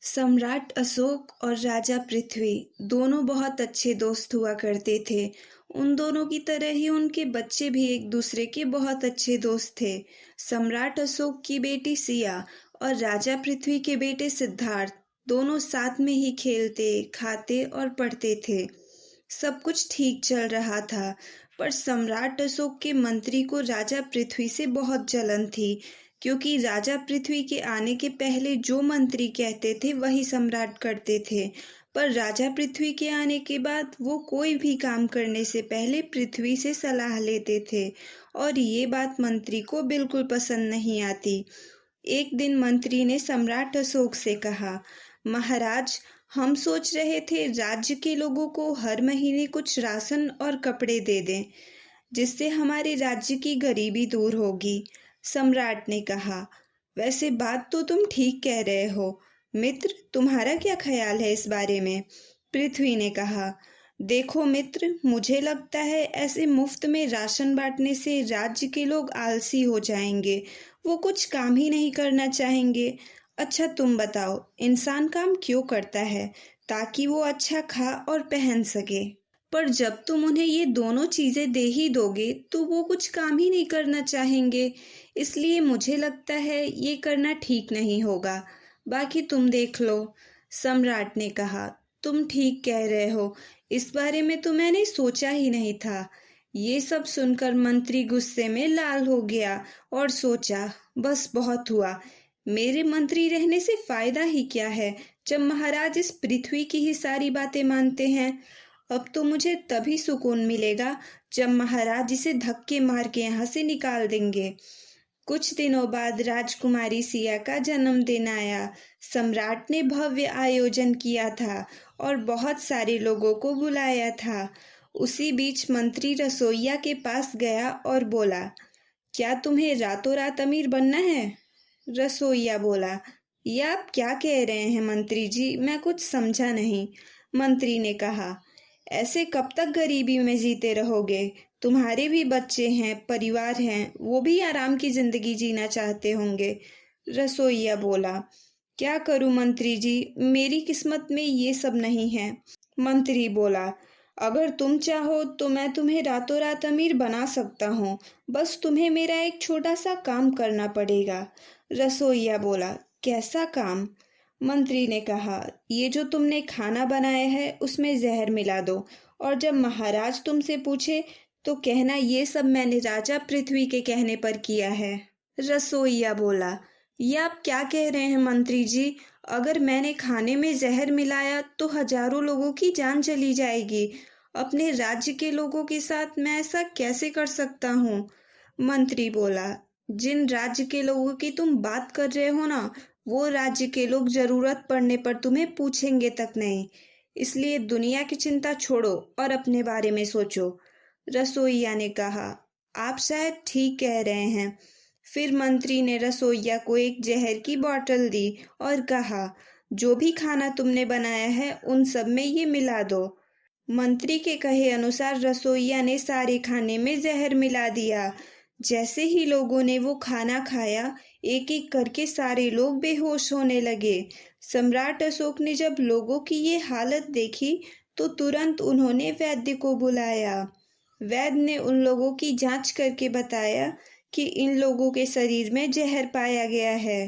सम्राट अशोक और राजा पृथ्वी दोनों बहुत अच्छे दोस्त हुआ करते थे। उन दोनों की तरह ही उनके बच्चे भी एक दूसरे के बहुत अच्छे दोस्त थे। सम्राट अशोक की बेटी सिया और राजा पृथ्वी के बेटे सिद्धार्थ दोनों साथ में ही खेलते, खाते और पढ़ते थे। सब कुछ ठीक चल रहा था, पर सम्राट अशोक के मंत्री को राजा पृथ्वी से बहुत जलन थी, क्योंकि राजा पृथ्वी के आने के पहले जो मंत्री कहते थे वही सम्राट करते थे। पर राजा पृथ्वी के आने के बाद वो कोई भी काम करने से पहले पृथ्वी से सलाह लेते थे, और ये बात मंत्री को बिल्कुल पसंद नहीं आती। एक दिन मंत्री ने सम्राट अशोक से कहा, महाराज, हम सोच रहे थे राज्य के लोगों को हर महीने कुछ राशन और कपड़े दे दें, जिससे हमारे राज्य की गरीबी दूर होगी। सम्राट ने कहा, वैसे बात तो तुम ठीक कह रहे हो मित्र, तुम्हारा क्या ख्याल है इस बारे में? पृथ्वी ने कहा, देखो मित्र, मुझे लगता है ऐसे मुफ्त में राशन बांटने से राज्य के लोग आलसी हो जाएंगे, वो कुछ काम ही नहीं करना चाहेंगे। अच्छा तुम बताओ, इंसान काम क्यों करता है? ताकि वो अच्छा खा और पहन सके। पर जब तुम उन्हें ये दोनों चीजें दे ही दोगे तो वो कुछ काम ही नहीं करना चाहेंगे। इसलिए मुझे लगता है ये करना ठीक नहीं होगा। बाकी तुम देख लो। सम्राट ने कहा, तुम ठीक कह रहे हो, इस बारे में तो मैंने सोचा ही नहीं था। ये सब सुनकर मंत्री गुस्से में लाल हो गया और सोचा, बस बहुत हुआ। मेरे मंत्री रहने से फायदा ही क्या है, जब महाराज इस पृथ्वी की ही सारी बातें मानते हैं। अब तो मुझे तभी सुकून मिलेगा जब महाराज इसे धक्के मार के यहाँ से निकाल देंगे। कुछ दिनों बाद राजकुमारी सिया का जन्मदिन आया। सम्राट ने भव्य आयोजन किया था और बहुत सारे लोगों को बुलाया था। उसी बीच मंत्री रसोइया के पास गया और बोला, क्या तुम्हें रातों रात अमीर बनना है? रसोइया बोला, ये आप क्या कह रहे हैं मंत्री जी, मैं कुछ समझा नहीं। मंत्री ने कहा, ऐसे कब तक गरीबी में जीते रहोगे? तुम्हारे भी बच्चे हैं, परिवार हैं, वो भी आराम की जिंदगी जीना चाहते होंगे। रसोइया बोला, क्या करूं मंत्री जी, मेरी किस्मत में ये सब नहीं है। मंत्री बोला, अगर तुम चाहो तो मैं तुम्हें रातों रात अमीर बना सकता हूँ, बस तुम्हें मेरा एक छोटा सा काम करना पड़ेगा। रसोइया बोला, कैसा काम? मंत्री ने कहा, ये जो तुमने खाना बनाया है उसमें जहर मिला दो, और जब महाराज तुमसे पूछे तो कहना ये सब मैंने राजा पृथ्वी के कहने पर किया है। रसोइया बोला, ये आप क्या कह रहे हैं मंत्री जी? अगर मैंने खाने में जहर मिलाया तो हजारों लोगों की जान चली जाएगी। अपने राज्य के लोगों के साथ मैं ऐसा कैसे कर सकता हूँ? मंत्री बोला, जिन राज्य के लोगों की तुम बात कर रहे हो ना, वो राज्य के लोग जरूरत पड़ने पर तुम्हें पूछेंगे तक नहीं। इसलिए दुनिया की चिंता छोड़ो और अपने बारे में सोचो। रसोइया ने कहा, आप शायद ठीक कह रहे हैं। फिर मंत्री ने रसोइया को एक जहर की बोतल दी और कहा, जो भी खाना तुमने बनाया है उन सब में ये मिला दो। मंत्री के कहे अनुसार रसोइया ने सारे खाने में जहर मिला दिया। जैसे ही लोगों ने वो खाना खाया, एक एक करके सारे लोग बेहोश होने लगे। सम्राट अशोक ने जब लोगों की ये हालत देखी तो तुरंत उन्होंने वैद्य को बुलाया। वैद्य ने उन लोगों की जांच करके बताया कि इन लोगों के शरीर में जहर पाया गया है।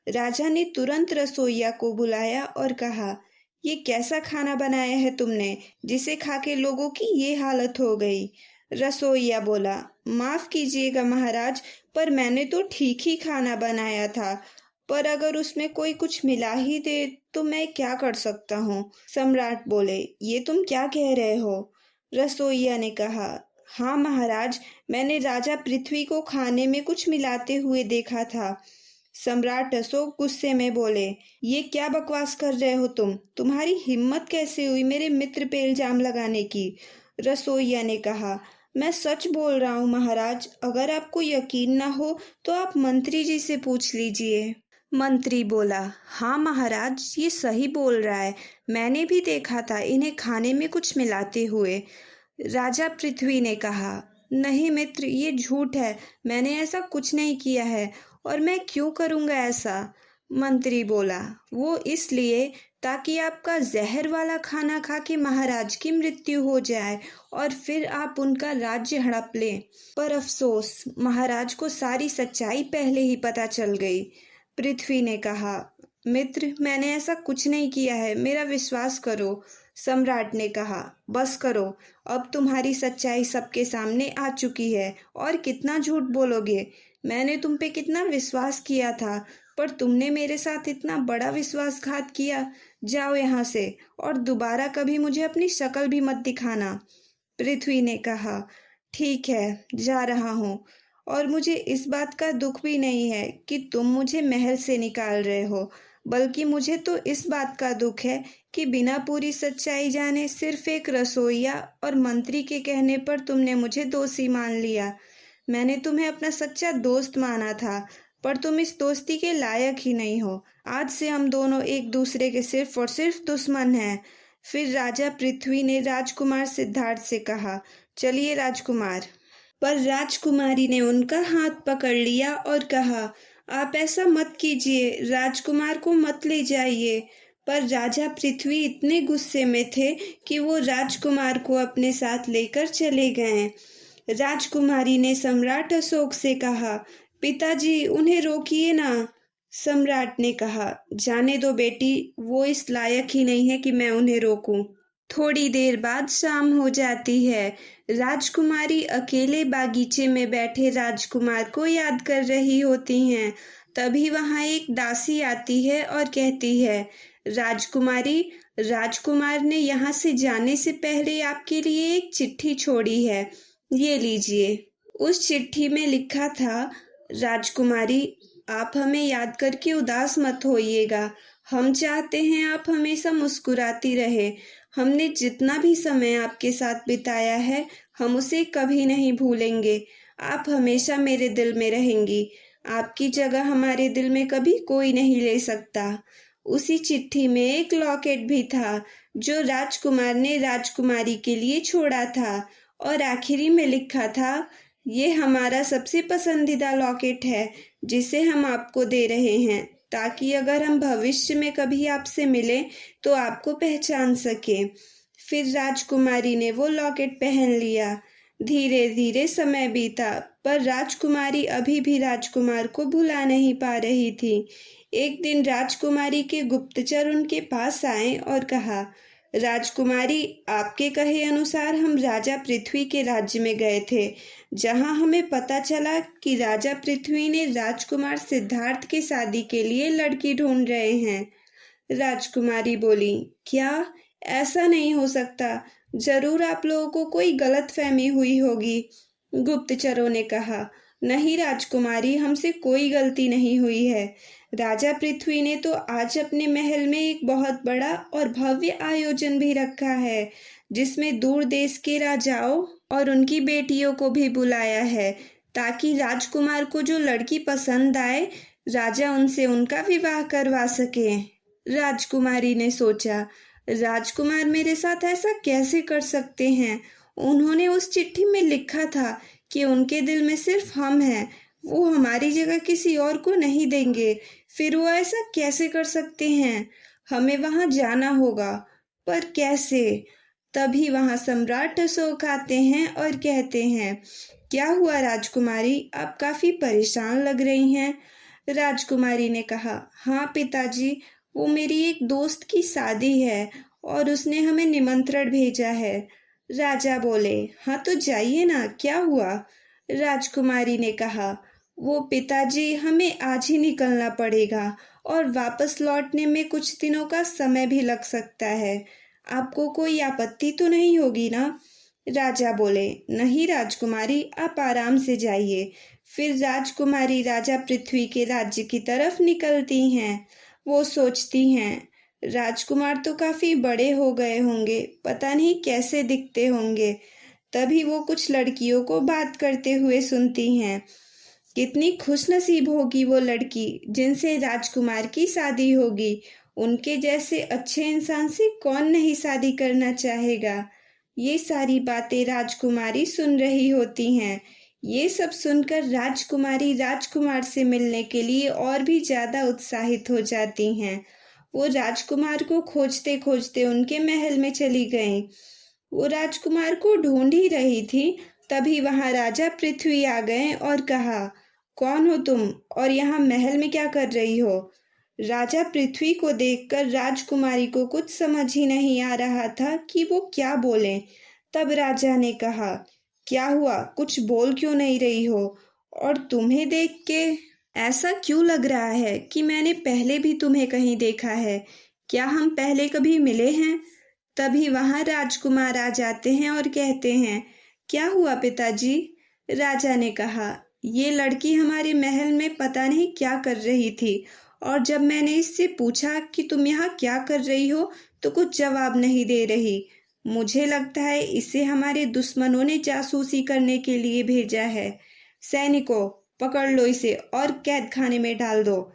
राजा ने तुरंत रसोइया को बुलाया और कहा, ये कैसा खाना बनाया है तुमने, जिसे खा के लोगों की ये हालत हो गई? रसोइया बोला, माफ कीजिएगा महाराज, पर मैंने तो ठीक ही खाना बनाया था, पर अगर उसमें कोई कुछ मिला ही दे तो मैं क्या कर सकता हूँ? सम्राट बोले, ये तुम क्या कह रहे हो? रसोइया ने कहा, हाँ महाराज, मैंने राजा पृथ्वी को खाने में कुछ मिलाते हुए देखा था। सम्राट अशोक गुस्से में बोले, ये क्या बकवास कर रहे हो तुम? तुम्हारी हिम्मत कैसे हुई मेरे मित्र पे इल्जाम लगाने की? रसोइया ने कहा, मैं सच बोल रहा हूँ महाराज, अगर आपको यकीन ना हो तो आप मंत्री जी से पूछ लीजिए। मंत्री बोला, हाँ महाराज, ये सही बोल रहा है, मैंने भी देखा था इन्हें खाने में कुछ मिलाते हुए। राजा पृथ्वी ने कहा, नहीं मित्र, ये झूठ है, मैंने ऐसा कुछ नहीं किया है, और मैं क्यों करूँगा ऐसा? मंत्री बोला, वो इसलिए ताकि आपका जहर वाला खाना खा के महाराज की मृत्यु हो जाए और फिर आप उनका राज्य हड़प लें। पर अफसोस, महाराज को सारी सच्चाई पहले ही पता चल गई। पृथ्वी ने कहा, मित्र, मैंने ऐसा कुछ नहीं किया है, मेरा विश्वास करो। सम्राट ने कहा, बस करो, अब तुम्हारी सच्चाई सबके सामने आ चुकी है, और कितना झूठ बोलोगे। मैंने तुम पे कितना विश्वास किया था, पर तुमने मेरे साथ इतना बड़ा विश्वासघात किया। जाओ यहाँ से, और दोबारा कभी मुझे अपनी शक्ल भी मत दिखाना। पृथ्वी ने कहा, ठीक है, जा रहा हूँ, और मुझे इस बात का दुख भी नहीं है कि तुम मुझे महल से निकाल रहे हो, बल्कि मुझे तो इस बात का दुख है कि बिना पूरी सच्चाई जाने सिर्फ एक रसोइया और मंत्री के कहने पर तुमने मुझे दोषी मान लिया। मैंने तुम्हें अपना सच्चा दोस्त माना था, पर तुम इस दोस्ती के लायक ही नहीं हो। आज से हम दोनों एक दूसरे के सिर्फ और सिर्फ दुश्मन हैं। फिर राजा पृथ्वी ने राजकुमार सिद्धार्थ से कहा, चलिए राजकुमार। पर राजकुमारी ने उनका हाथ पकड़ लिया और कहा, आप ऐसा मत कीजिए, राजकुमार को मत ले जाइए। पर राजा पृथ्वी इतने गुस्से में थे कि वो राजकुमार को अपने साथ लेकर चले गए। राजकुमारी ने सम्राट अशोक से कहा, पिताजी, उन्हें रोकिए ना। सम्राट ने कहा, जाने दो बेटी, वो इस लायक ही नहीं है कि मैं उन्हें रोकूं। थोड़ी देर बाद शाम हो जाती है। राजकुमारी अकेले बागीचे में बैठे राजकुमार को याद कर रही होती हैं। तभी वहां एक दासी आती है और कहती है, राजकुमारी, राजकुमार ने यहाँ से जाने से पहले आपके लिए एक चिट्ठी छोड़ी है, ये लीजिए। उस चिट्ठी में लिखा था, राजकुमारी, आप हमें याद करके उदास मत होइएगा। हम चाहते हैं आप हमेशा मुस्कुराती रहे। हमने जितना भी समय आपके साथ बिताया है, हम उसे कभी नहीं भूलेंगे। आप हमेशा मेरे दिल में रहेंगी। आपकी जगह हमारे दिल में कभी कोई नहीं ले सकता। उसी चिट्ठी में एक लॉकेट भी था जो राजकुमार ने राजकुमारी के लिए छोड़ा था, और आखिरी में लिखा था, ये हमारा सबसे पसंदीदा लॉकेट है जिसे हम आपको दे रहे हैं, ताकि अगर हम भविष्य में कभी आपसे मिलें तो आपको पहचान सके। फिर राजकुमारी ने वो लॉकेट पहन लिया। धीरे धीरे समय बीता, पर राजकुमारी अभी भी राजकुमार को भुला नहीं पा रही थी। एक दिन राजकुमारी के गुप्तचर उनके पास आए और कहा, राजकुमारी, आपके कहे अनुसार हम राजा पृथ्वी के राज्य में गए थे, जहां हमें पता चला कि राजा पृथ्वी ने राजकुमार सिद्धार्थ की शादी के लिए लड़की ढूंढ रहे हैं। राजकुमारी बोली, क्या? ऐसा नहीं हो सकता, जरूर आप लोगों को कोई गलतफहमी हुई होगी। गुप्तचरों ने कहा, नहीं राजकुमारी, हमसे कोई गलती नहीं हुई है। राजा पृथ्वी ने तो आज अपने महल में एक बहुत बड़ा और भव्य आयोजन भी रखा है, जिसमें दूर देश के राजाओं और उनकी बेटियों को भी बुलाया है, ताकि राजकुमार को जो लड़की पसंद आए, राजा उनसे उनका विवाह करवा सके। राजकुमारी ने सोचा, राजकुमार मेरे साथ ऐसा कैसे कर सकते हैं? उन्होंने उस चिट्ठी में लिखा था कि उनके दिल में सिर्फ हम हैं, वो हमारी जगह किसी और को नहीं देंगे। फिर वो ऐसा कैसे कर सकते हैं? हमें वहां जाना होगा, पर कैसे? तभी वहां सम्राट अशोक आते हैं और कहते हैं, क्या हुआ राजकुमारी, आप काफी परेशान लग रही हैं। राजकुमारी ने कहा, हाँ पिताजी, वो मेरी एक दोस्त की शादी है और उसने हमें निमंत्रण भेजा है। राजा बोले, हाँ तो जाइए ना, क्या हुआ? राजकुमारी ने कहा, वो पिताजी, हमें आज ही निकलना पड़ेगा और वापस लौटने में कुछ दिनों का समय भी लग सकता है। आपको कोई आपत्ति तो नहीं होगी ना? राजा बोले, नहीं राजकुमारी, आप आराम से जाइए। फिर राजकुमारी राजा पृथ्वी के राज्य की तरफ निकलती हैं। वो सोचती हैं, राजकुमार तो काफी बड़े हो गए होंगे, पता नहीं कैसे दिखते होंगे। तभी वो कुछ लड़कियों को बात करते हुए सुनती हैं, कितनी खुशनसीब होगी वो लड़की जिनसे राजकुमार की शादी होगी। उनके जैसे अच्छे इंसान से कौन नहीं शादी करना चाहेगा। ये सारी बातें राजकुमारी सुन रही होती हैं। ये सब सुनकर राजकुमारी राजकुमार से मिलने के लिए और भी ज्यादा उत्साहित हो जाती हैं। वो राजकुमार को खोजते खोजते उनके महल में चली गईं। वो राजकुमार को ढूंढ ही रही थी, तभी वहां राजा पृथ्वी आ गए और कहा, कौन हो तुम और यहाँ महल में क्या कर रही हो? राजा पृथ्वी को देखकर राजकुमारी को कुछ समझ ही नहीं आ रहा था कि वो क्या बोलें। तब राजा ने कहा, क्या हुआ, कुछ बोल क्यों नहीं रही हो? और तुम्हें देख के ऐसा क्यों लग रहा है कि मैंने पहले भी तुम्हें कहीं देखा है? क्या हम पहले कभी मिले हैं? तभी वहां राजकुमार आ जाते हैं और कहते हैं, क्या हुआ पिताजी? राजा ने कहा, ये लड़की हमारे महल में पता नहीं क्या कर रही थी, और जब मैंने इससे पूछा कि तुम यहाँ क्या कर रही हो, तो कुछ जवाब नहीं दे रही। मुझे लगता है इसे हमारे दुश्मनों ने जासूसी करने के लिए भेजा है। सैनिकों, पकड़ लो इसे और कैद खाने में डाल दो।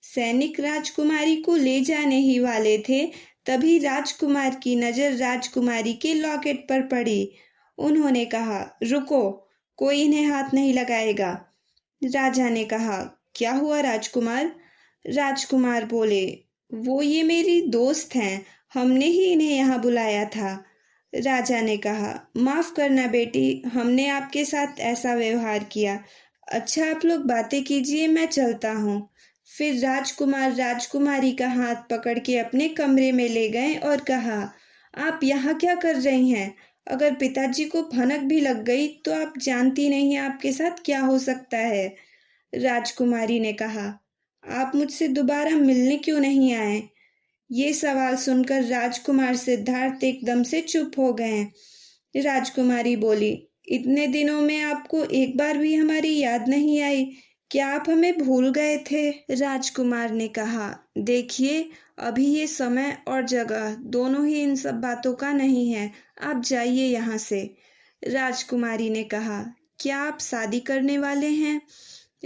सैनिक राजकुमारी को ले जाने ही वाले थे, तभी राजकुमार की नजर राजकुमारी के लॉकेट पर पड़ी। उन्होंने कहा, रुको, कोई इन्हें हाथ नहीं लगाएगा। राजा ने कहा, क्या हुआ राजकुमार? राजकुमार बोले, वो ये मेरी दोस्त हैं, हमने ही इन्हें यहाँ बुलाया था। राजा ने कहा, माफ करना बेटी, हमने आपके साथ ऐसा व्यवहार किया। अच्छा, आप लोग बातें कीजिए, मैं चलता हूँ। फिर राजकुमार राजकुमारी का हाथ पकड़ के अपने कमरे में ले गए और कहा, आप यहाँ क्या कर रही हैं? अगर पिताजी को भनक भी लग गई तो आप जानती नहीं आपके साथ क्या हो सकता है। राजकुमारी ने कहा, आप मुझसे दोबारा मिलने क्यों नहीं आए? ये सवाल सुनकर राजकुमार सिद्धार्थ एकदम से चुप हो गए। राजकुमारी बोली, इतने दिनों में आपको एक बार भी हमारी याद नहीं आई? क्या आप हमें भूल गए थे? राजकुमार ने कहा, देखिए, अभी ये समय और जगह दोनों ही इन सब बातों का नहीं है। आप जाइए यहाँ से। राजकुमारी ने कहा, क्या आप शादी करने वाले हैं?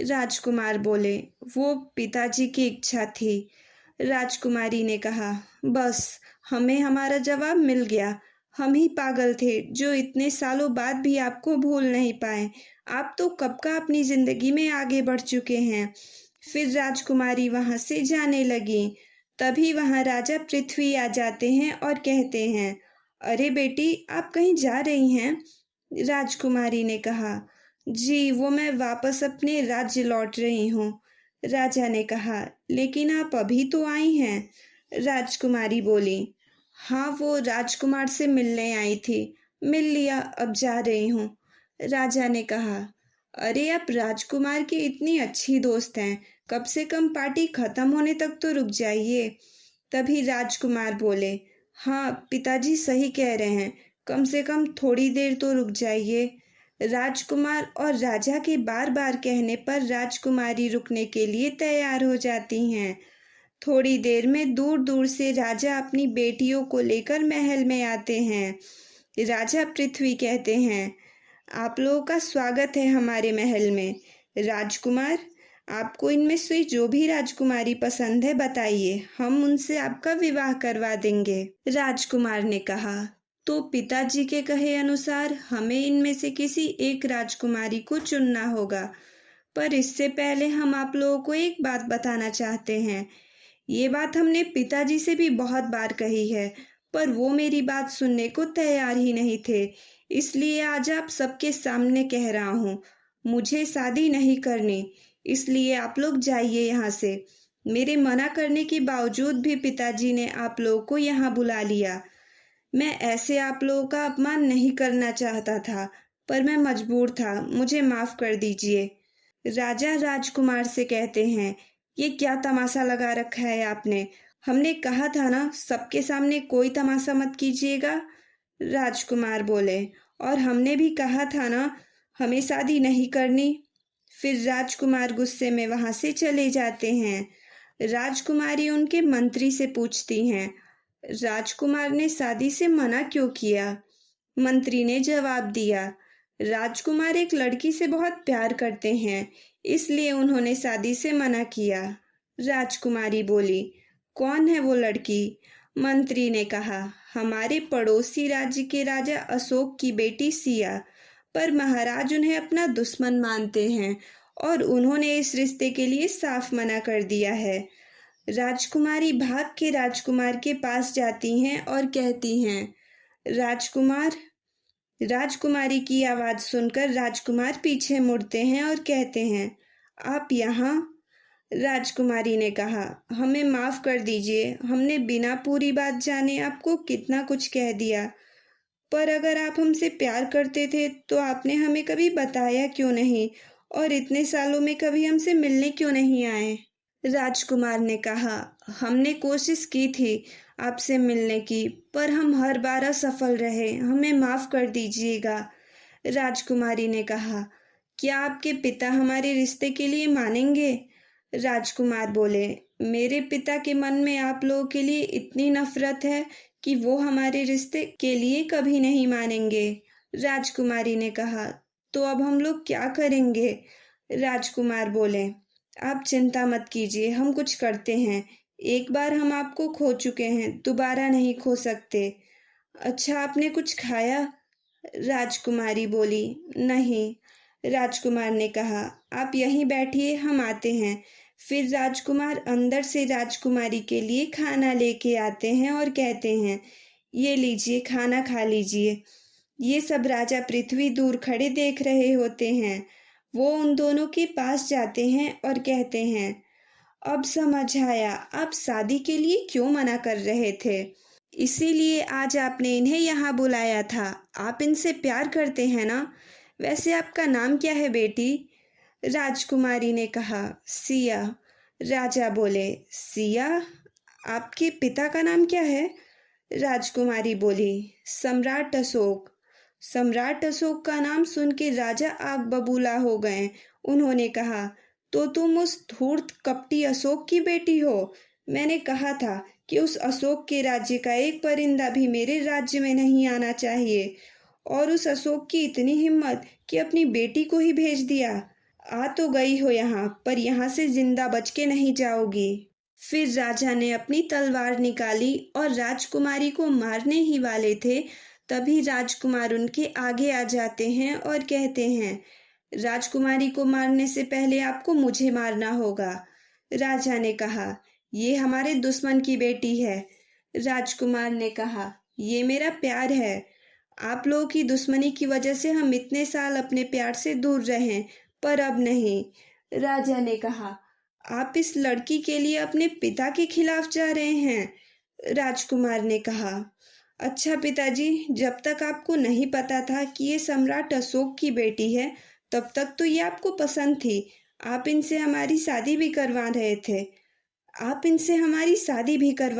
राजकुमार बोले, वो पिताजी की इच्छा थी। राजकुमारी ने कहा, बस, हमें हमारा जवाब मिल गया। हम ही पागल थे जो इतने सालों बाद भी आपको भूल नहीं पाए। आप तो कब का अपनी जिंदगी में आगे बढ़ चुके हैं। फिर राजकुमारी वहां से जाने लगी। तभी वहां राजा पृथ्वी आ जाते हैं और कहते हैं, अरे बेटी, आप कहीं जा रही हैं? राजकुमारी ने कहा, जी, वो मैं वापस अपने राज्य लौट रही हूँ। राजा ने कहा, लेकिन आप अभी तो आई हैं। राजकुमारी बोली, हाँ, वो राजकुमार से मिलने आई थी, मिल लिया, अब जा रही हूँ। राजा ने कहा, अरे, आप राजकुमार की इतनी अच्छी दोस्त हैं, कम से कम पार्टी खत्म होने तक तो रुक जाइए। तभी राजकुमार बोले, हाँ, पिताजी सही कह रहे हैं, कम से कम थोड़ी देर तो रुक जाइए। राजकुमार और राजा के बार बार कहने पर राजकुमारी रुकने के लिए तैयार हो जाती हैं। थोड़ी देर में दूर दूर से राजा अपनी बेटियों को लेकर महल में आते हैं। राजा पृथ्वी कहते हैं, आप लोगों का स्वागत है हमारे महल में। राजकुमार, आपको इनमें से जो भी राजकुमारी पसंद है बताइए, हम उनसे आपका विवाह करवा देंगे। राजकुमार ने कहा, तो पिताजी के कहे अनुसार हमें इनमें से किसी एक राजकुमारी को चुनना होगा। पर इससे पहले हम आप लोगों को एक बात बताना चाहते हैं। ये बात हमने पिताजी से भी बहुत बार कही है, पर वो मेरी बात सुनने को तैयार ही नहीं थे। इसलिए आज आप सबके सामने कह रहा हूँ, मुझे शादी नहीं करनी। इसलिए आप लोग जाइए यहाँ से। मेरे मना करने के बावजूद भी पिताजी ने आप लोगों को यहाँ बुला लिया। मैं ऐसे आप लोगों का अपमान नहीं करना चाहता था, पर मैं मजबूर था, मुझे माफ कर दीजिए। राजा राजकुमार से कहते हैं, ये क्या तमाशा लगा रखा है आपने? हमने कहा था ना, सबके सामने कोई तमाशा मत कीजिएगा। राजकुमार बोले, और हमने भी कहा था ना, हमें शादी नहीं करनी। फिर राजकुमार गुस्से में वहां से चले जाते हैं। राजकुमारी उनके मंत्री से पूछती हैं, राजकुमार ने शादी से मना क्यों किया? मंत्री ने जवाब दिया, राजकुमार एक लड़की से बहुत प्यार करते हैं, इसलिए उन्होंने शादी से मना किया। राजकुमारी बोली, कौन है वो लड़की? मंत्री ने कहा, हमारे पड़ोसी राज्य के राजा अशोक की बेटी सिया। पर महाराज उन्हें अपना दुश्मन मानते हैं और उन्होंने इस रिश्ते के लिए साफ मना कर दिया है। राजकुमारी भाग के राजकुमार के पास जाती हैं और कहती हैं, राजकुमार। राजकुमारी की आवाज सुनकर राजकुमार पीछे मुड़ते हैं और कहते हैं, आप यहाँ? राजकुमारी ने कहा, हमें माफ कर दीजिए, हमने बिना पूरी बात जाने आपको कितना कुछ कह दिया। पर अगर आप हमसे प्यार करते थे तो आपने हमें कभी बताया क्यों नहीं, और इतने सालों में कभी हमसे मिलने क्यों नहीं आए? राजकुमार ने कहा, हमने कोशिश की थी आपसे मिलने की, पर हम हर बार असफल रहे, हमें माफ कर दीजिएगा। राजकुमारी ने कहा, क्या आपके पिता हमारे रिश्ते के लिए मानेंगे? राजकुमार बोले, मेरे पिता के मन में आप लोगों के लिए इतनी नफरत है कि वो हमारे रिश्ते के लिए कभी नहीं मानेंगे। राजकुमारी ने कहा, तो अब हम लोग क्या करेंगे? राजकुमार बोले, आप चिंता मत कीजिए, हम कुछ करते हैं। एक बार हम आपको खो चुके हैं, दोबारा नहीं खो सकते। अच्छा, आपने कुछ खाया? राजकुमारी बोली, नहीं। राजकुमार ने कहा, आप यहीं बैठिए, हम आते हैं। फिर राजकुमार अंदर से राजकुमारी के लिए खाना लेके आते हैं और कहते हैं, ये लीजिए, खाना खा लीजिए। ये सब राजा पृथ्वी दूर खड़े देख रहे होते हैं। वो उन दोनों के पास जाते हैं और कहते हैं, अब समझ आया, आप शादी के लिए क्यों मना कर रहे थे। इसीलिए आज आपने इन्हें यहाँ बुलाया था। आप इनसे प्यार करते हैं ना? वैसे आपका नाम क्या है बेटी? राजकुमारी ने कहा, सिया। राजा बोले, सिया? आपके पिता का नाम क्या है? राजकुमारी बोली, सम्राट अशोक। सम्राट अशोक का नाम सुन के राजा आग बबूला हो गए। उन्होंने कहा, तो तुम उस धूर्त कपटी अशोक की बेटी हो? मैंने कहा था कि उस अशोक के राज्य का एक परिंदा भी मेरे राज्य में नहीं आना चाहिए, और उस अशोक की इतनी हिम्मत कि अपनी बेटी को ही भेज दिया। आ तो गई हो यहाँ, पर यहाँ से जिंदा बच के नहीं जाओगी। फिर राजा ने अपनी तलवार निकाली और राजकुमारी को मारने ही वाले थे, तभी राजकुमार उनके आगे आ जाते हैं और कहते हैं, राजकुमारी को मारने से पहले आपको मुझे मारना होगा। राजा ने कहा, ये हमारे दुश्मन की बेटी है। राजकुमार ने कहा, ये मेरा प्यार है। आप लोगों की दुश्मनी की वजह से हम इतने साल अपने प्यार से दूर रहे, पर अब नहीं। राजा ने कहा, आप इस लड़की के लिए अपने पिता के खिलाफ जा रहे हैं। राजकुमार ने कहा, अच्छा पिताजी, जब तक आपको नहीं पता था कि ये सम्राट अशोक की बेटी है, तब तक तो ये आपको पसंद थी। आप इनसे हमारी शादी भी करवा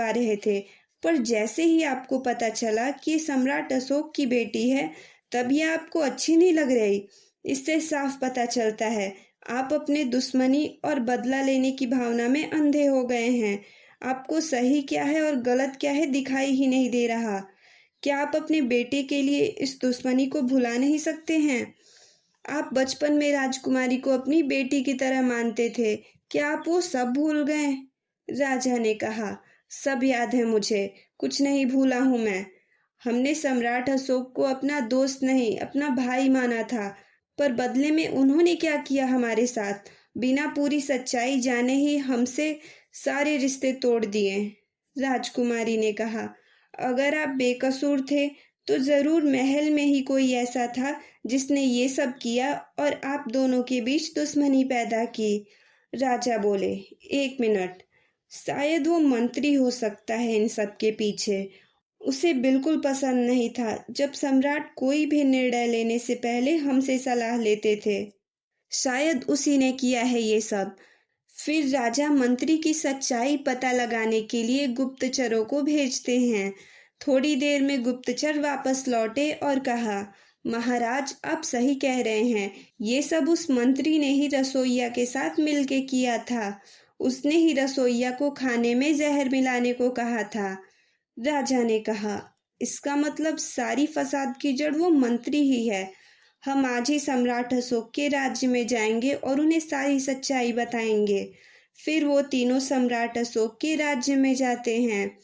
रहे थे। पर जैसे ही आपको पता चला कि ये सम्राट अशोक की बेटी है, तब ये आपको अच्छी नहीं लग रही। इससे साफ पता चलता है आप अपने दुश्मनी और बदला लेने की भावना में अंधे हो गए हैं। आपको सही क्या है और गलत क्या है दिखाई ही नहीं दे रहा। क्या आप अपने बेटे के लिए इस दुश्मनी को भुला नहीं सकते हैं? आप बचपन में राजकुमारी को अपनी बेटी की तरह मानते थे, क्या आप वो सब भूल गए? राजा ने कहा, सब याद है मुझे, कुछ नहीं भूला हूं मैं। हमने सम्राट अशोक को अपना दोस्त नहीं, अपना भाई माना था, पर बदले में उन्होंने क्या किया हमारे साथ? बिना पूरी सच्चाई जाने ही हमसे सारे रिश्ते तोड़ दिए। राजकुमारी ने कहा, अगर आप बेकसूर थे तो जरूर महल में ही कोई ऐसा था जिसने ये सब किया और आप दोनों के बीच दुश्मनी पैदा की। राजा बोले, एक मिनट, शायद वो मंत्री हो सकता है इन सब के पीछे। उसे बिल्कुल पसंद नहीं था जब सम्राट कोई भी निर्णय लेने से पहले हमसे सलाह लेते थे। शायद उसी ने किया है ये सब। फिर राजा मंत्री की सच्चाई पता लगाने के लिए गुप्तचरों को भेजते हैं। थोड़ी देर में गुप्तचर वापस लौटे और कहा, महाराज, आप सही कह रहे हैं, ये सब उस मंत्री ने ही रसोइया के साथ मिलके किया था। उसने ही रसोइया को खाने में जहर मिलाने को कहा था। राजा ने कहा, इसका मतलब सारी फसाद की जड़ वो मंत्री ही है। हम आज ही सम्राट अशोक के राज्य में जाएंगे और उन्हें सारी सच्चाई बताएंगे। फिर वो तीनों सम्राट अशोक के राज्य में जाते हैं।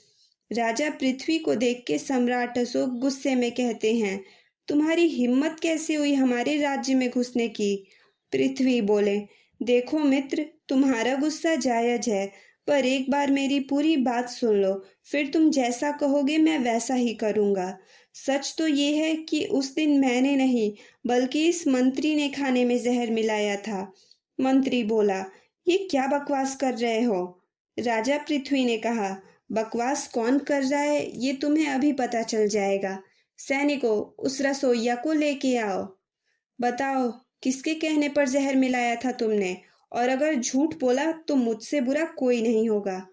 राजा पृथ्वी को देख के सम्राट अशोक गुस्से में कहते हैं, तुम्हारी हिम्मत कैसे हुई हमारे राज्य में घुसने की? पृथ्वी बोले, देखो मित्र, तुम्हारा गुस्सा जायज है, पर एक बार मेरी पूरी बात सुन लो, फिर तुम जैसा कहोगे मैं वैसा ही करूंगा। सच तो ये है कि उस दिन मैंने नहीं, बल्कि इस मंत्री ने खाने में जहर मिलाया था। मंत्री बोला, ये क्या बकवास कर रहे हो? राजा पृथ्वी ने कहा, बकवास कौन कर रहा है ये तुम्हें अभी पता चल जाएगा। सैनिकों, उस रसोइया को लेके आओ। बताओ, किसके कहने पर जहर मिलाया था तुमने? और अगर झूठ बोला तो मुझसे बुरा कोई नहीं होगा।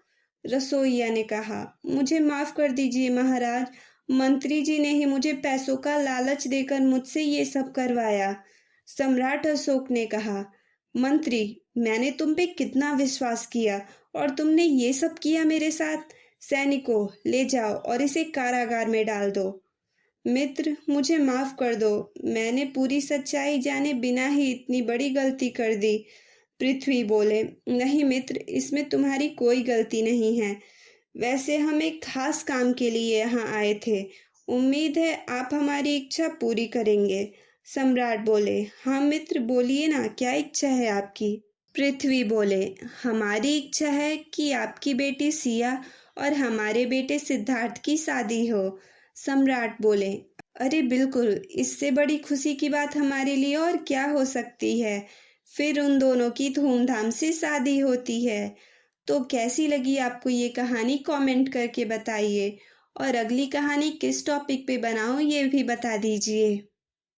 रसोइया ने कहा, मुझे माफ कर दीजिए महाराज, मंत्री जी ने ही मुझे पैसों का लालच देकर मुझसे ये सब करवाया। सम्राट अशोक ने कहा, मंत्री, मैंने तुम पे कितना विश्वास किया और तुमने ये सब किया मेरे साथ। सैनिकों, ले जाओ और इसे कारागार में डाल दो। मित्र, मुझे माफ कर दो, मैंने पूरी सच्चाई जाने बिना ही इतनी बड़ी गलती कर दी। पृथ्वी बोले, नहीं मित्र, इसमें तुम्हारी कोई गलती नहीं है। वैसे हम एक खास काम के लिए यहाँ आए थे। उम्मीद है आप हमारी इच्छा पूरी करेंगे। सम्राट बोले, हाँ मित्र, बोलिए ना, क्या इच्छा है आपकी? पृथ्वी बोले, हमारी इच्छा है कि आपकी बेटी सिया और हमारे बेटे सिद्धार्थ की शादी हो। सम्राट बोले, अरे बिल्कुल, इससे बड़ी खुशी की बात हमारे लिए और क्या हो सकती है। फिर उन दोनों की धूमधाम से शादी होती है। तो कैसी लगी आपको ये कहानी, कमेंट करके बताइए। और अगली कहानी किस टॉपिक पे बनाऊं ये भी बता दीजिए।